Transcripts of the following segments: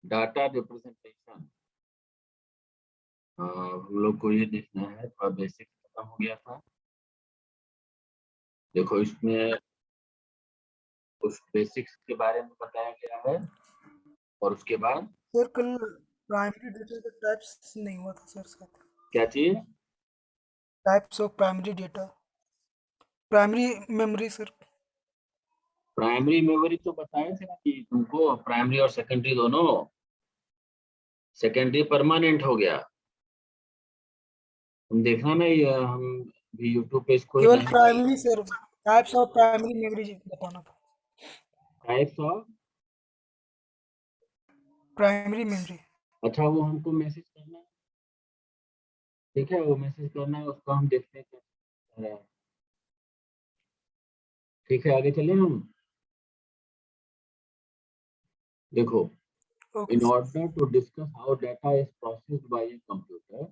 Data representation हम लोग को ये देखना है, थोड़ा बेसिक खत्म हो गया था। देखो इसमें कुछ बेसिक्स के बारे में बताया गया है और उसके बाद सर कल प्राइमरी डेटा का टाइप्स नहीं हुआ था सर साथ। क्या चीज? Types of primary data, primary memory sir. Primary memory तो बताए थे ना कि तुमको प्राइमरी और सेकेंडरी दोनों। सेकेंडरी परमानेंट हो गया। तुम देखना ना, ये हम भी यूट्यूब पे इसको ही केवल नहीं डाले। Primary sir, types of primary memory बताना था। Types of, primary memory. अच्छा वो हमको मैसेज करना है। ठीक है, वो मैसेज करना है, उसको हम देखते हैं क्या है। ठीक है, आगे चले हम। देखो, okay in sir. order to discuss how data is processed by a computer,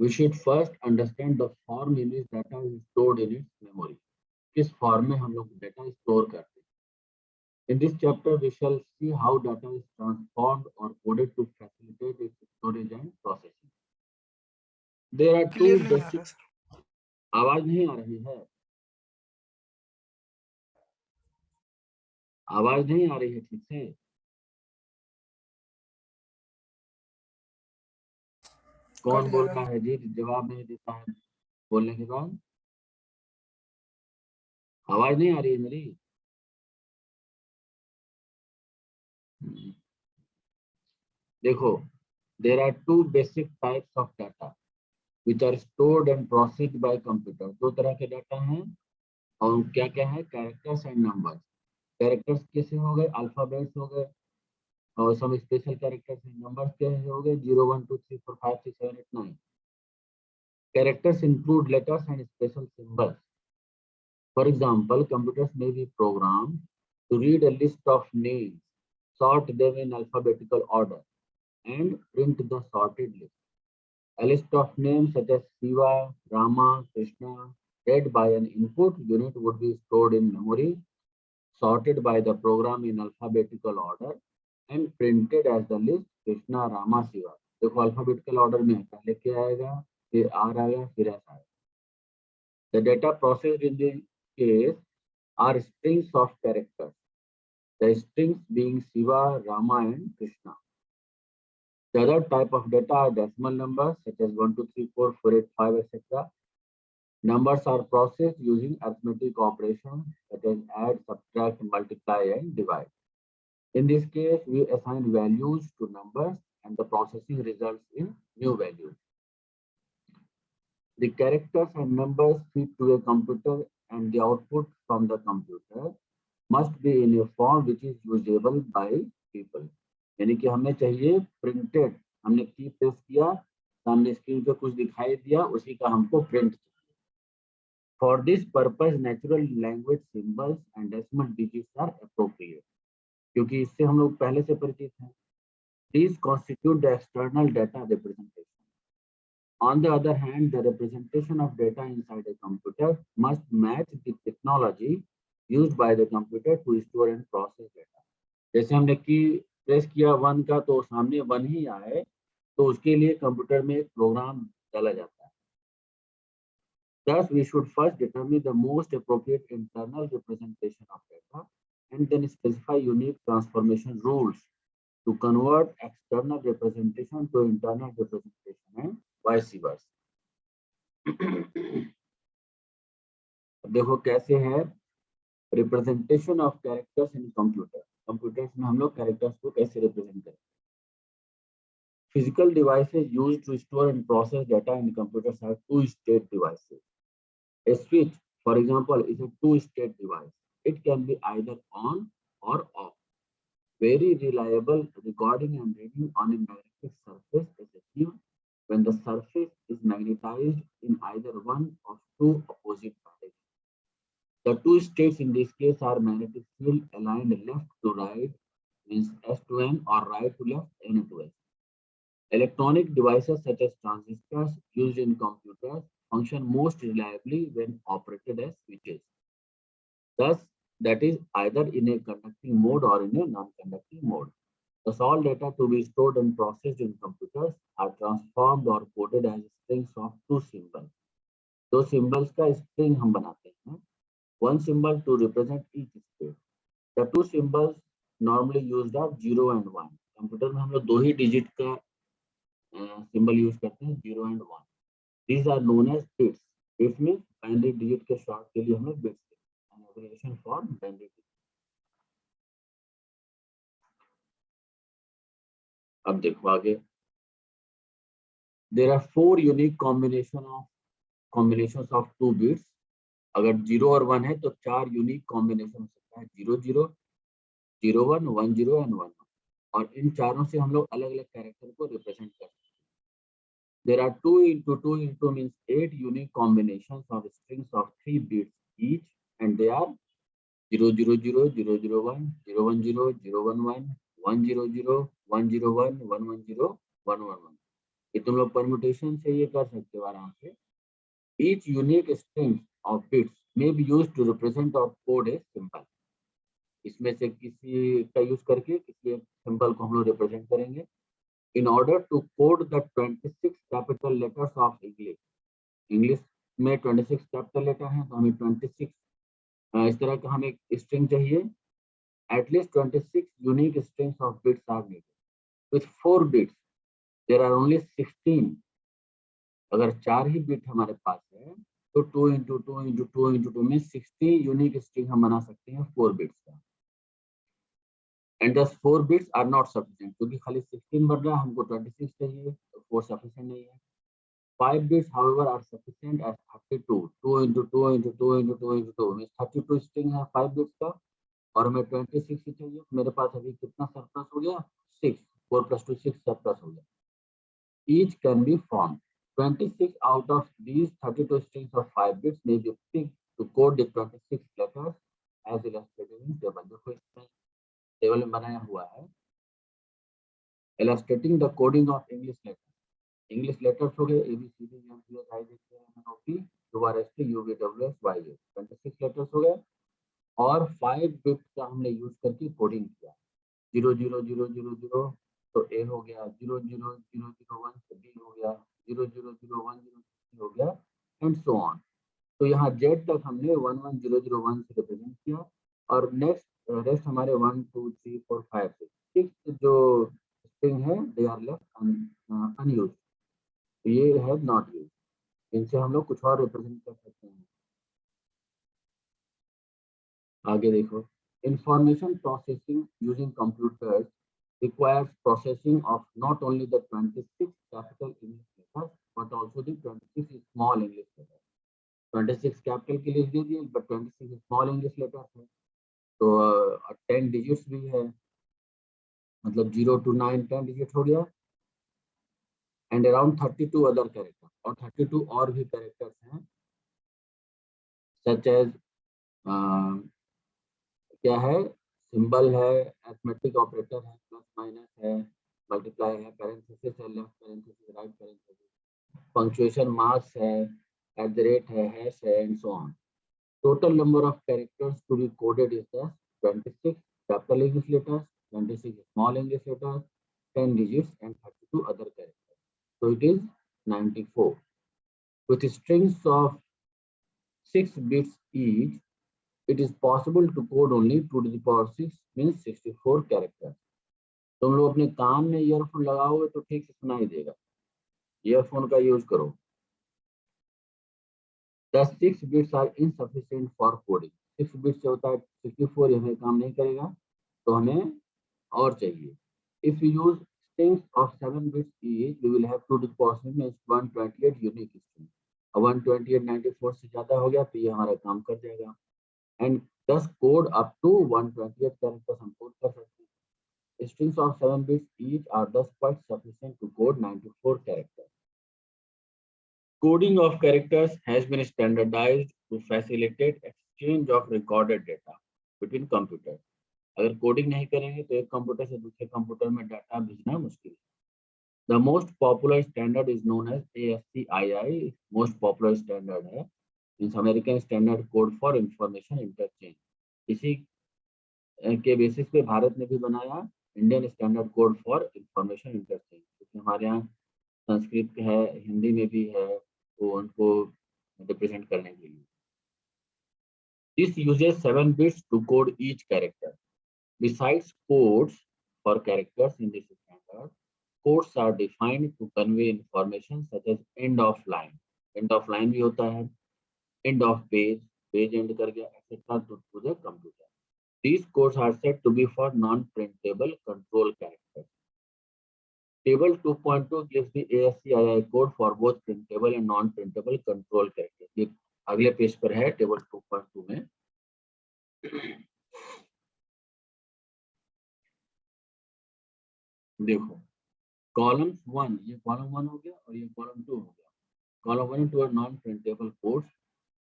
we should first understand the form in which data is stored in its memory. किस फॉर्म में हम लोग डेटा स्टोर करते हैं। In this chapter, we shall see how data is transformed or coded to facilitate its storage and processing. There are two clear नहीं आ basic। रहा sir. आवाज नहीं आ रही है? आवाज नहीं आ रही है ठीक से? कट कौन जा बोल रहा रहा है। है जी? जवाब नहीं देता है बोलने के बाद। आवाज नहीं आ रही है मेरी? देखो, there are two basic types of data which are stored and processed by computer। दो तरह के डाटा हैं और क्या क्या है? Characters and numbers. कैरेक्टर्स कैसे हो गए? अल्फाबेट्स हो गए, और some special characters and numbers कैसे हो गए? 0 1 2 3 4 5 6 7 8 9। Characters include letters and special symbols. For example, computers may be programmed to read a list of names, sort them in alphabetical order, and print the sorted list. A list of names such as Shiva, Rama, Krishna, read by an input unit would be stored in memory, sorted by the program in alphabetical order, and printed as the list Krishna, Rama, Shiva. देखो alphabetical order में है, पहले क्या आएगा, फिर are आएगा, फिर S आएगा। The data processed in this case are strings of characters, the strings being Shiva, Rama, and Krishna. The other type of data are decimal numbers such as 1, 2, 3, 4, 4, 8, 5, etc. Numbers are processed using arithmetic operations such as add, subtract, multiply, and divide. In this case, we assign values to numbers and the processing results in new values. The characters and numbers feed to a computer and the output from the computer must be in a form which is usable by people। यानी कि हमें चाहिए printed, हमने की press किया, सामने screen पे कुछ दिखाई दिया, उसी का हमको प्रिंट चाहिए। For this purpose natural language symbols and decimal digits are appropriate, क्योंकि इससे हम लोग पहले से परिचित हैं। These constitute the external data representation. On the other hand, the representation of data inside a computer must match the technology used by the computer to store and process data। जैसे हमने की प्रेस किया one का तो सामने one ही आए, तो उसके लिए कंप्यूटर में एक प्रोग्राम डाला जाता है। Thus, we should first determine the most appropriate internal representation of data and then specify unique transformation rules to convert external representation to internal representation and vice versa। देखो कैसे है representation of characters in computer. Computers में हम लोग characters को कैसे represent करें। Physical devices used to store and process data in computers are two-state devices. A switch, for example, is a two-state device. It can be either on or off. Very reliable recording and reading on a magnetic surface is achieved when the surface is magnetized in either one of two opposite directions. The two states in this case are magnetic field aligned left to right, means S to N, or right to left, N to S. Electronic devices such as transistors used in computers function most reliably when operated as switches. Thus, that is either in a conducting mode or in a non-conducting mode. Thus, all data to be stored and processed in computers are transformed or coded as strings of two symbols. दो symbols का string हम बनाते हैं. One symbol to represent each state. The two symbols normally used are 0 and 1. Computer में हम लोग दो ही digit का सिंबल यूज करते हैं, 0 and 1. These are known as bits. Bits means binary digit के शॉर्ट के लिए हम लोग बिट्स कहते हैं. Abbreviation for binary digit. अब देखो आगे. There are 4 unique combinations of 2 bits. अगर 0 और 1 है तो 4 यूनिक कॉम्बिनेशन हो सकता है, 0 0 0 1 1 0 एंड 1 1. और इन चारों से हम लोग अलग अलग कैरेक्टर को रिप्रेजेंट कर सकते हैं. There are 2 into 2 into means 8 unique combinations of strings of 3 bits each, and they are 0 0 0 0 0 1 0 1 0 0 1 1 1 0 0 1 0 1 1 1 0 1 1 1. ये तुम लोग परम्यूटेशन से ये कर सकते हो आराम से. Each unique string of bits may be used to represent or code a symbol. इसमें से किसी का यूज करके किसी एक सिंबल को हम लोग रिप्रेजेंट करेंगे. In order to code the 26 capital letters of English. English में 26 कैपिटल लेटर हैं, तो हमें 26 इस तरह का हमें स्ट्रिंग चाहिए. At least 26 unique strings of bits are needed. With 4 bits, there are only 16. अगर 4 ही बिट हमारे पास है तो 2 into 2 into 2 into 2 में 60 यूनिक स्ट्रिंग हम बना सकते हैं 4 बिट्स का. And thus 4 bits are not sufficient, क्योंकि खाली 16 बन रहा है, हमको 26 चाहिए, तो 4 sufficient नहीं है. 5 bits, however, are sufficient as 32. 2 into 2 into 2 into 2 into 2 means 32 string है 5 bits का, और हमें 26 ही चाहिए. मेरे पास अभी कितना सरप्लस हो गया? 6. 4 plus 2 6 सरप्लस हो गया. Each can be formed. 26 out of these 32 strings of 5 bits may be picked to code the 26 letters as illustrated in table. देखो इसमें टेबल में बनाया हुआ है, illustrating the coding of English letters. English letters हो गए ABCD EFGH IJK LMNOP UVWX YA. 26 letters हो गए और 5 बिट का हमने यूज करके कोडिंग किया. 0 0 0 0 0 तो A हो गया, 0 0 0 0 1 तो B हो गया, 0 0 0 1 0 C हो गया, एंड सो ऑन. तो यहाँ Z तक हमने 1 1 0 0 1 से रिप्रेजेंट किया, और नेक्स्ट रेस्ट हमारे 1 2 3 4 5 6 जो स्ट्रिंग है दे आर लेफ्ट अनयूज्ड. ये है नॉट यूज. इनसे हम लोग कुछ और रिप्रेजेंट कर सकते हैं. आगे देखो. Information processing using computers requires processing of not only the 26 capital English letters but also the 26 small English letters. 26 capital के लिए दे दिए, but 26 small English letters है, तो 10 digits भी है, मतलब 0 to 9 10 digits हो गया, and around 32 other characters, और 32 और भी characters हैं, such as क्या है, सिंबल है, अरिथमेटिक ऑपरेटर है, प्लस माइनस है, मल्टीप्लाई है, पैरेंथेसिस है, left parenthesis right parenthesis, punctuation marks है, एट द रेट है, हैश है, and so on. Total number of characters to be coded is 26 capital English letters, 26 small English letters, 10 digits and 32 other characters. So it is 94. With strings of 6 bits each, it is possible to code only 2 to the power 6 means 64 characters. तुम लोग अपने कान में earphone लगाओगे तो ठीक से सुनाई देगा, ईयरफोन का यूज करो. The 6 bits are insufficient for coding. 6 bits से होता है 64, ये हमें काम नहीं करेगा, तो हमें और चाहिए. If we use strings of 7 bits each, we will have 2 to the power 6 means 128 unique strings. 128 94 से ज्यादा हो गया तो ये हमारा काम कर जाएगा. And thus code up to 128 characters हम code कर सकते हैं. Strings of 7 bits each are thus quite sufficient to code 94 characters. Coding of characters has been standardized to facilitate exchange of recorded data between computers. अगर coding नहीं करेंगे तो एक computer से दूसरे कंप्यूटर में डाटा भेजना मुश्किल है. The most popular standard is known as ASCII. Most popular standard है, means American standard code for information interchange. इसी के बेसिस पे भारत ने भी बनाया Indian standard code for information interchange, क्योंकि हमारे यहाँ संस्कृत है, हिंदी में भी है, तो उनको रिप्रेजेंट करने के लिए। This uses 7 bits to code each character. Besides codes for characters in this standard, codes are defined to convey information such as end of line. End of line भी होता है, end of page, page end कर गया, etc. to the computer. These codes are said to be for non-printable control characters. Table 2.2 gives the ASCII code for both printable and non-printable control characters. ये अगले page पर है table 2.2 में। देखो columns 1, ये column 1 हो गया और ये कॉलम 2 हो गया। Column 1 and 2 are non-printable codes.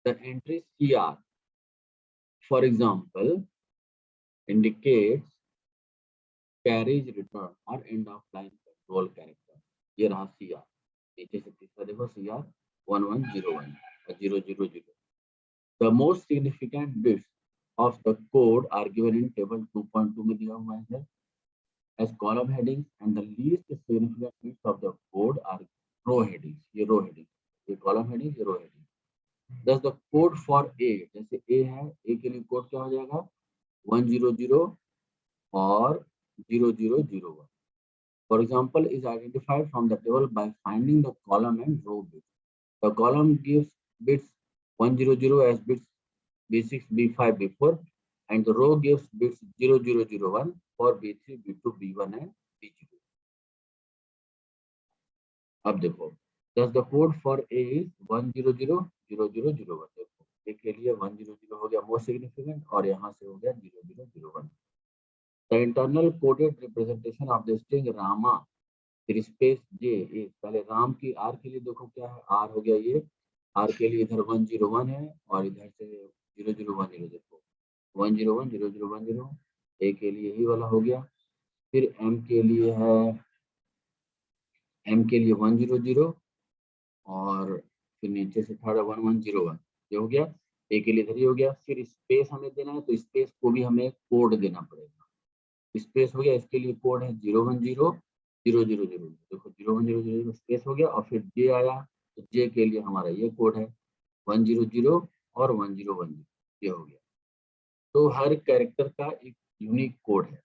The entry CR, for example, indicates carriage return or end of line control character. ये रहा CR। नीचे से तीसरा देखो CR 1101 और 000। The most significant bits of the code are given in table 2.2 में दिया हुआ है as column headings, and the least significant bits of the code are row headings. ये row headings, ये column headings, ये row headings. Thus the code for A, जैसे A है, A के लिए कोड क्या हो जाएगा 100 और 0001. For example, is identified from the table by finding the column and row bits. The column gives bits 100 as bits B6, B5, B4, and the row gives bits 0001 for B3, B2, B1 and B0. अब देखो, thus the code for A is 1000001. देखो A के लिए 100 हो गया most significant और यहाँ से हो गया 0001. The internal coded representation of the string Rama space J is, पहले राम की R के लिए देखो क्या है, R हो गया ये, R के लिए इधर 101 है और इधर से 0010, देखो 1010010, A के लिए यही वाला हो गया। फिर M के लिए है, M के लिए 100 और फिर नीचे से थर्ड 1101, ये हो गया। A के लिए इधर ही हो गया। फिर स्पेस हमें देना है तो स्पेस को भी हमें कोड देना पड़ेगा। स्पेस हो गया, इसके लिए कोड है 010000, देखो 0100 स्पेस हो गया और फिर J आया तो J के लिए हमारा ये कोड है 100 और 1010, ये हो गया। तो हर कैरेक्टर का एक यूनिक कोड है।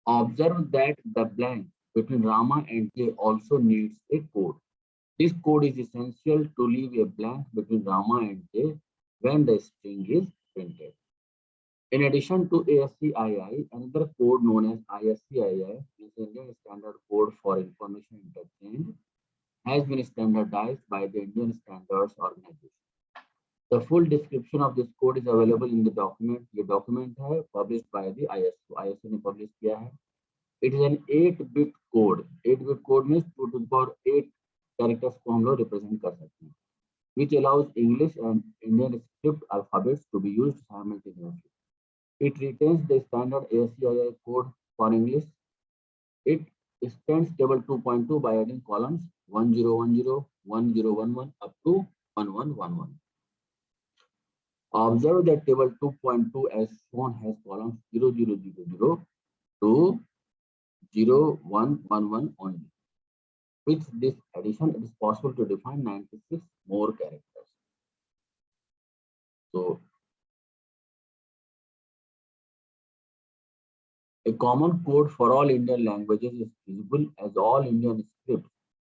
Observe that the blank between Rama and J also needs a code. This code is essential to leave a blank between Rama and J when the string is printed. In addition to ASCII, another code known as ISCII, Indian Standard Code for Information Interchange, has been standardized by the Indian Standards Organization. The full description of this code is available in the document. ये document है published by the ISO. ISO ने publish किया है. It is an 8-bit code. 8-bit code means 2 to the power 8 characters को हम लोग represent कर सकते हैं, which allows English and Indian script alphabets to be used simultaneously. It retains the standard ASCII code for English. It extends table 2.2 by adding columns 1010, 1011 up to 1111. Observe that table 2.2 as shown has columns 0000 to 0111 only. With this addition, it is possible to define 96 more characters. So, a common code for all Indian languages is feasible as all Indian scripts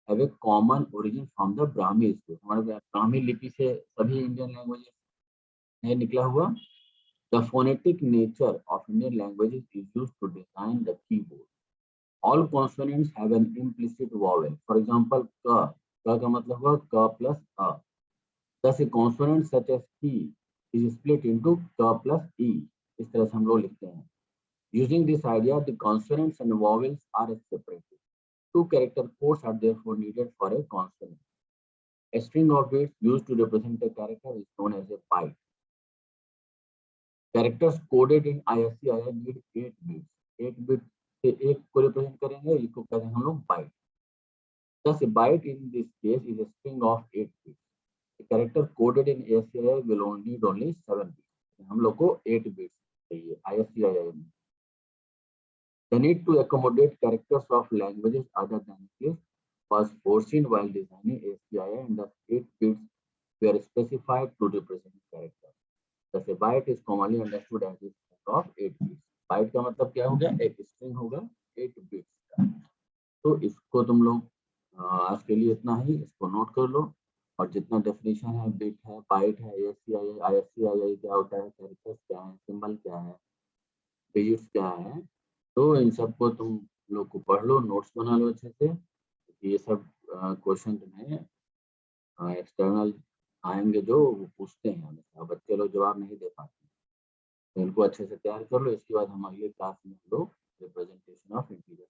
have a common origin from the Brahmi script. हमारे ब्राह्मी लिपि से सभी Indian languages है निकला हुआ. The phonetic nature of Indian languages is used to design the keyboard. All consonants have an implicit vowel. For example, ka का मतलब हुआ ka plus a. Thus, a consonant such as ki is split into ka plus e. इस तरह से हम लोग लिखते हैं. Using this idea, the consonants and vowels are separated. 2 character codes are therefore needed for a consonant. A string of bits used to represent a character is known as a byte. Characters coded in ISCII need 8 bits. 8 bits से एक को represent करेंगे, इसको कहते हैं हम लोग byte. Thus, a byte in this case is a string of 8 bits. A character coded in ISCII will only need only 7 bits. हम लोग को 8 bits चाहिए ISCII में. The need to accommodate characters of languages other than English was foreseen while designing ASCII, and the 8 bits were specified to represent characters. Thus, a byte is commonly understood as a string of 8 bits. Byte का मतलब क्या हो गया? एक string होगा 8 bits का। तो इसको तुम लोग आज के लिए इतना ही, इसको नोट कर लो। और जितना डेफिनेशन है, बिट है, बाइट है, ASCII, ISCII क्या होता है, कैरेक्टर्स क्या है, सिंबल क्या है, डिजिट्स क्या है, तो इन सबको तुम लोग को पढ़ लो, नोट्स बना लो अच्छे से। ये सब क्वेश्चन तुम्हें एक्सटर्नल आएंगे जो वो पूछते हैं हमेशा, बच्चे लोग जवाब नहीं दे पाते। तो इनको अच्छे से तैयार कर लो। इसके बाद हम अगले क्लास में हम लोग रिप्रेजेंटेशन ऑफ इंटीजर